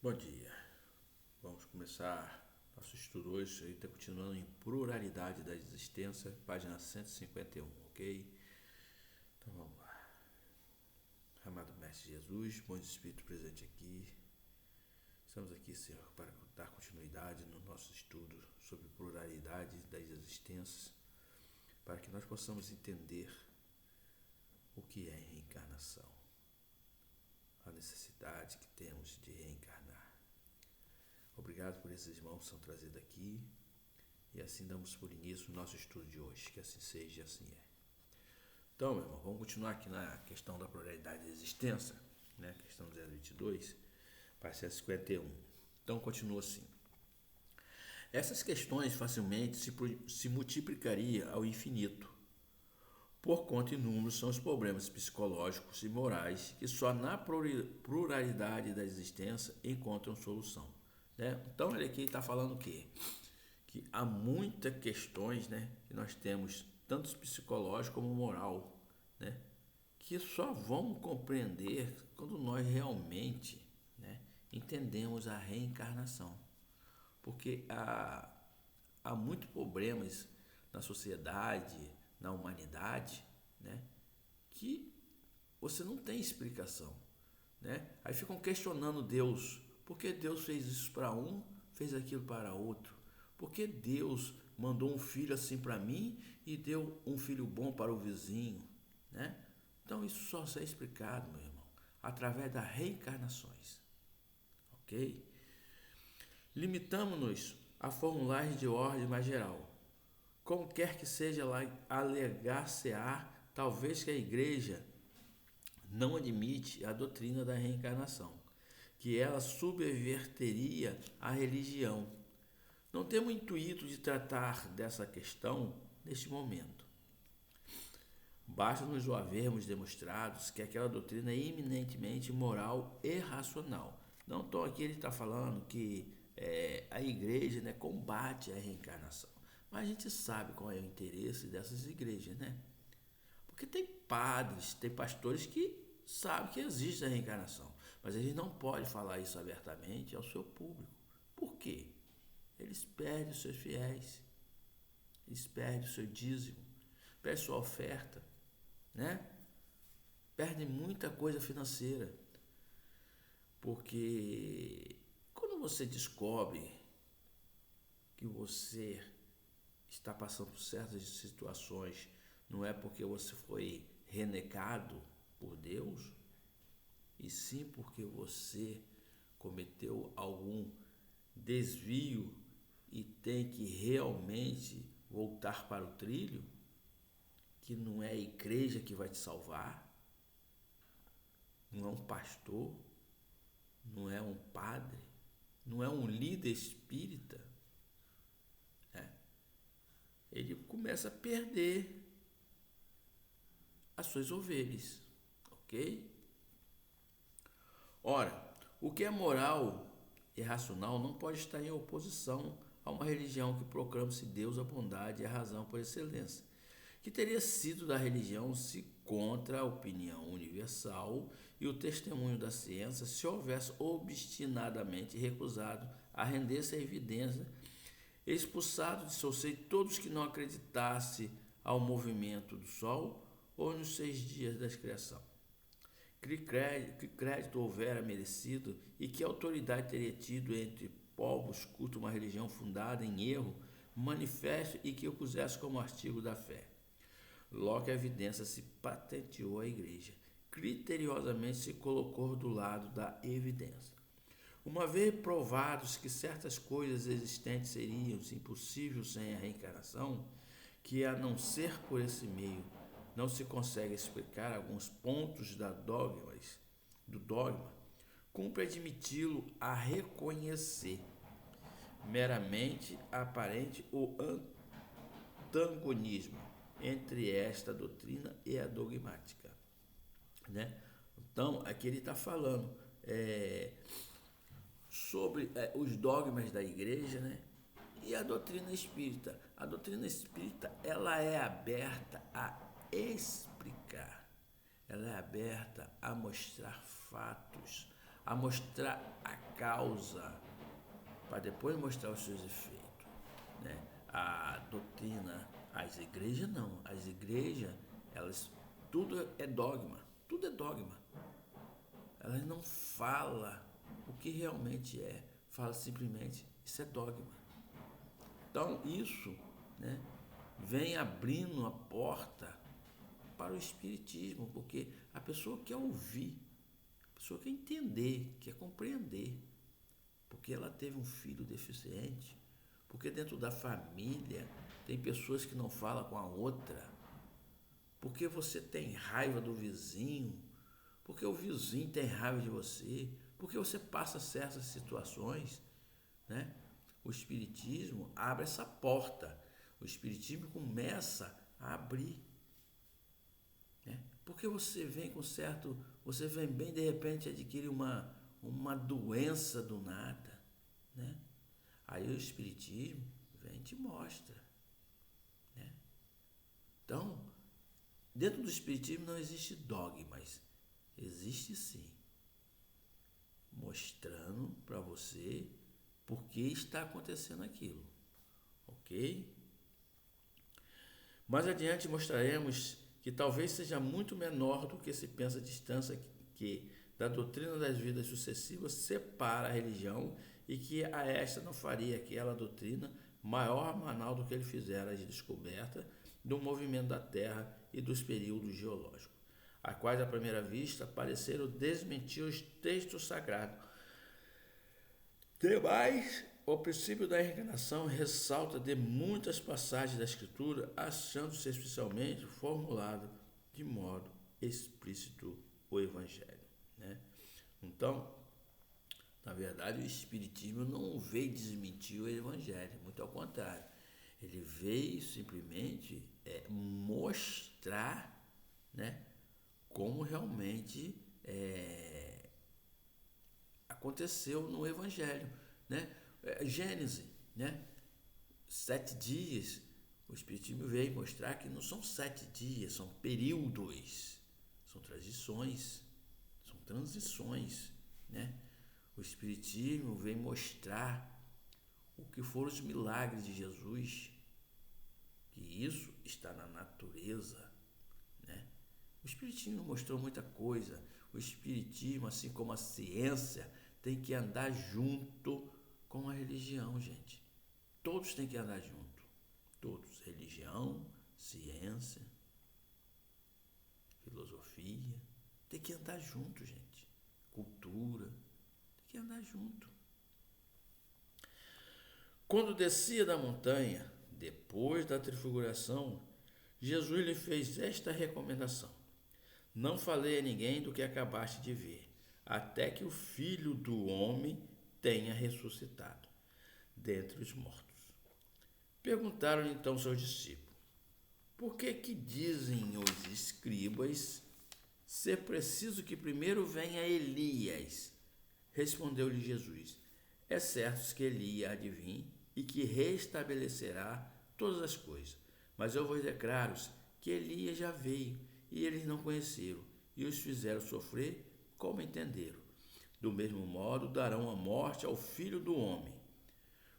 Bom dia. Vamos começar nosso estudo hoje. Está continuando em Pluralidade da Existência, página 151, ok? Então vamos lá. Amado Mestre Jesus, bom Espírito presente aqui. Estamos aqui, Senhor, para dar continuidade no nosso estudo sobre pluralidade das existências, para que nós possamos entender o que é reencarnação, a necessidade que temos de reencarnar. Obrigado por esses irmãos que são trazidos aqui. E assim damos por início o nosso estudo de hoje. Que assim seja e assim é. Então, meu irmão, vamos continuar aqui na questão da pluralidade da existência, né? Questão 022, página 51. Então, continua assim. Essas questões facilmente se multiplicaria ao infinito. Por conta inúmeros são os problemas psicológicos e morais que só na pluralidade da existência encontram solução. Né? Então ele aqui está falando o quê? Que há muitas questões, né, que nós temos, tanto psicológico como moral, né, que só vamos compreender quando nós realmente, né, entendemos a reencarnação. Porque há muitos problemas na sociedade, na humanidade, né, que você não tem explicação. Né? Aí ficam questionando Deus. Por que Deus fez isso para um, fez aquilo para outro? Por que Deus mandou um filho assim para mim e deu um filho bom para o vizinho? Né? Então isso só é explicado, meu irmão, através das reencarnações. Ok? Limitamos-nos a formulares de ordem mais geral. Como quer que seja, alegar-se-á, talvez que a igreja não admite a doutrina da reencarnação, que ela subverteria a religião. Não temos o intuito de tratar dessa questão neste momento. Basta-nos o havermos demonstrado que aquela doutrina é eminentemente moral e racional. Não estou aqui, ele está falando que a igreja, né, combate a reencarnação. Mas a gente sabe qual é o interesse dessas igrejas, né? Porque tem padres, tem pastores que sabem que existe a reencarnação, mas eles não podem falar isso abertamente ao seu público. Por quê? Eles perdem os seus fiéis, eles perdem o seu dízimo, perdem sua oferta, né? Perdem muita coisa financeira, porque quando você descobre que você está passando por certas situações, não é porque você foi renegado por Deus, e sim porque você cometeu algum desvio e tem que realmente voltar para o trilho, que não é a igreja que vai te salvar, não é um pastor, não é um padre, não é um líder espírita, né? Ele começa a perder as suas ovelhas, ok? Ora, o que é moral e racional não pode estar em oposição a uma religião que proclama-se Deus, a bondade e a razão por excelência, que teria sido da religião se contra a opinião universal e o testemunho da ciência se houvesse obstinadamente recusado a render-se à evidência, expulsado de seu seio todos que não acreditassem ao movimento do sol ou nos 6 dias da criação. Que crédito houvera merecido e que autoridade teria tido entre povos culto uma religião fundada em erro, manifesto e que o pusesse como artigo da fé. Logo a evidência se patenteou à igreja, criteriosamente se colocou do lado da evidência. Uma vez provados que certas coisas existentes seriam impossíveis sem a reencarnação, que a não ser por esse meio não se consegue explicar alguns pontos do dogma, cumpre admiti-lo a reconhecer meramente aparente o antagonismo entre esta doutrina e a dogmática, né? Então, aqui ele está falando sobre os dogmas da igreja, né? E a doutrina espírita. A doutrina espírita, ela é aberta a explicar, ela é aberta a mostrar fatos, a mostrar a causa, para depois mostrar os seus efeitos, né? A doutrina, as igrejas não. As igrejas, elas, tudo é dogma. Tudo é dogma. Elas não falam o que realmente é. Fala simplesmente, isso é dogma. Então, isso, né, vem abrindo a porta para o espiritismo, porque a pessoa quer ouvir, a pessoa quer entender, quer compreender, porque ela teve um filho deficiente, porque dentro da família tem pessoas que não falam com a outra, porque você tem raiva do vizinho, porque o vizinho tem raiva de você, porque você passa certas situações, né? O espiritismo abre essa porta, o espiritismo começa a abrir, né? Porque você vem bem, de repente adquire uma doença do nada, né? Aí o espiritismo vem e te mostra, né? Então, dentro do espiritismo não existe dogmas, existe sim, mostrando para você por que está acontecendo aquilo, ok? Mais adiante mostraremos que talvez seja muito menor do que se pensa a distância que da doutrina das vidas sucessivas separa a religião e que a esta não faria aquela doutrina maior banal do que ele fizera de descoberta do movimento da Terra e dos períodos geológicos, a quais à primeira vista pareceram desmentir os textos sagrados. Demais, o princípio da reencarnação ressalta de muitas passagens da Escritura, achando-se especialmente formulado de modo explícito o Evangelho, né? Então, na verdade, o Espiritismo não veio desmentir o Evangelho, muito ao contrário. Ele veio simplesmente mostrar, né, como realmente aconteceu no Evangelho, né? Gênesis, né? 7 dias. O Espiritismo veio mostrar que não são 7 dias, são períodos, são transições, né? O Espiritismo veio mostrar o que foram os milagres de Jesus, que isso está na natureza, né? O Espiritismo mostrou muita coisa. O Espiritismo, assim como a ciência, tem que andar junto com a religião, gente. Todos têm que andar junto. Todos. Religião, ciência, filosofia. Tem que andar junto, gente. Cultura. Tem que andar junto. Quando descia da montanha, depois da transfiguração, Jesus lhe fez esta recomendação: não falei a ninguém do que acabaste de ver, até que o Filho do Homem tenha ressuscitado dentre os mortos. Perguntaram então seus discípulos: por que dizem os escribas ser preciso que primeiro venha Elias? Respondeu-lhe Jesus: é certo que Elias há de vir e que restabelecerá todas as coisas. Mas eu vos declaro que Elias já veio e eles não conheceram e os fizeram sofrer como entenderam. Do mesmo modo darão a morte ao Filho do Homem.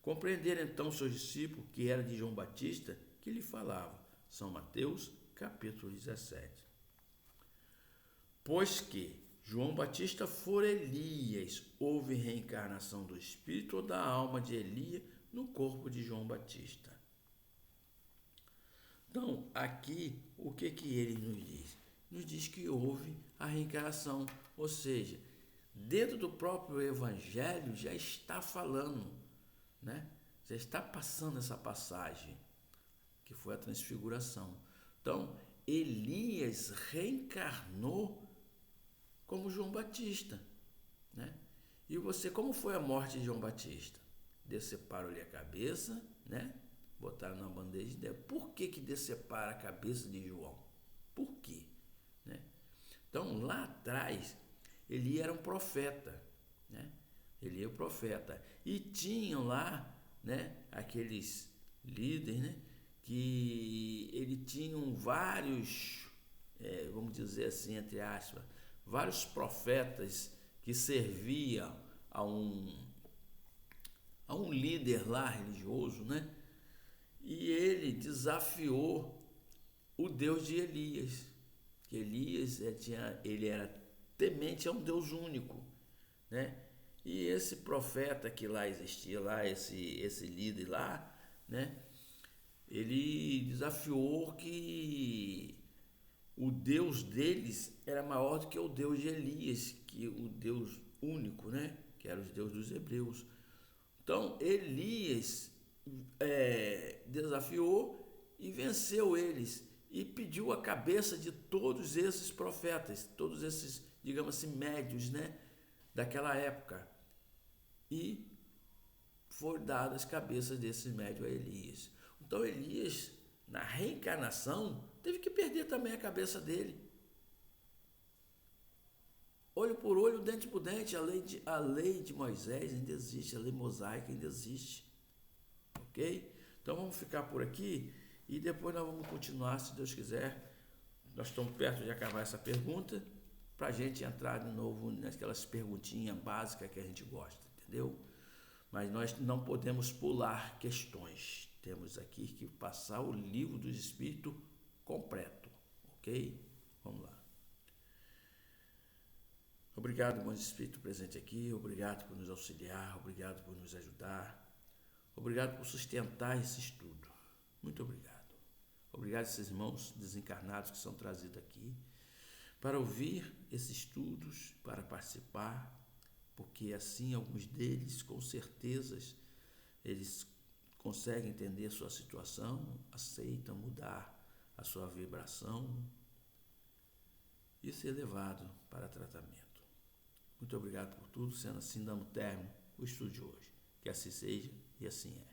Compreenderam então seus discípulos que era de João Batista que lhe falava. São Mateus, capítulo 17. Pois que João Batista for Elias, houve reencarnação do espírito ou da alma de Elias no corpo de João Batista. Então, aqui, o que ele nos diz? Nos diz que houve a reencarnação, ou seja, dentro do próprio Evangelho já está falando, né? Já está passando essa passagem, que foi a transfiguração. Então, Elias reencarnou como João Batista, né? E você, como foi a morte de João Batista? Deceparam-lhe a cabeça, né? Botaram na bandeja dela. Por que decepara a cabeça de João? Por quê? Né? Então, lá atrás, ele era um profeta, né? Ele era um profeta. E tinham lá, né, aqueles líderes, né, que ele tinham vários, vamos dizer assim, entre aspas, vários profetas que servia a um líder lá religioso, né? E ele desafiou o Deus de Elias. Que Elias ele era temente a um Deus único, né? E esse profeta que lá existia, lá esse líder lá, né? Ele desafiou que o Deus deles era maior do que o Deus de Elias, que o Deus único, né? Que era o Deus dos hebreus. Então Elias desafiou e venceu eles e pediu a cabeça de todos esses profetas, todos esses, digamos assim, médios, né? Daquela época. E foram dadas as cabeças desses médios a Elias. Então Elias, na reencarnação, teve que perder também a cabeça dele. Olho por olho, dente por dente, a lei de Moisés ainda existe, a lei mosaica ainda existe. Ok? Então vamos ficar por aqui e depois nós vamos continuar, se Deus quiser. Nós estamos perto de acabar essa pergunta, para a gente entrar de novo naquelas perguntinhas básicas que a gente gosta, entendeu? Mas nós não podemos pular questões. Temos aqui que passar o livro do Espírito completo, ok? Vamos lá. Obrigado, irmão Espírito presente aqui. Obrigado por nos auxiliar. Obrigado por nos ajudar. Obrigado por sustentar esse estudo. Muito obrigado. Obrigado a esses irmãos desencarnados que são trazidos aqui para ouvir esses estudos, para participar, porque assim alguns deles, com certeza, eles conseguem entender a sua situação, aceitam mudar a sua vibração e ser levado para tratamento. Muito obrigado por tudo, sendo assim, damos término ao estudo de hoje. Que assim seja e assim é.